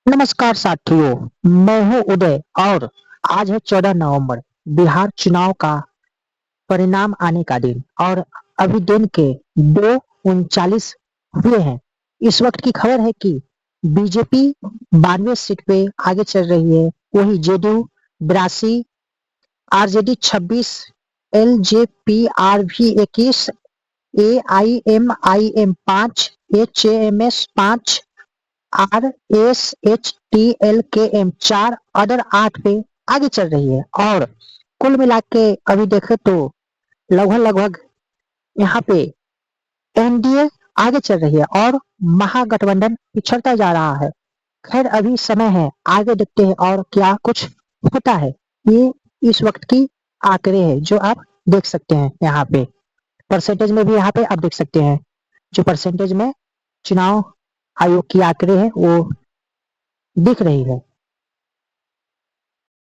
नमस्कार साथियों, मैं हूं उदय और आज है 14 नवंबर। बिहार चुनाव का परिणाम आने का दिन और अभी दिन के 2:39 हुए हैं। इस वक्त की खबर है कि बीजेपी 92 सीट पे आगे चल रही है, वही JDU 82, RJD 26, एलजेपीआरवी 21, AIMIM 5, HMS 5, RSHTLKM 4, other 8 पे आगे चल रही है और कुल मिला के अभी देखें तो लगभग लगभग यहाँ पे एनडीए आगे चल रही है और महागठबंधन पिछड़ता जा रहा है। खैर अभी समय है, आगे देखते हैं और क्या कुछ होता है। ये इस वक्त की आंकड़े हैं जो आप देख सकते हैं यहाँ पे। परसेंटेज में भी यहाँ पे आप देख सकते हैं, जो परसेंटेज में चुनाव आयोग की आंकड़े हैं वो दिख रही है।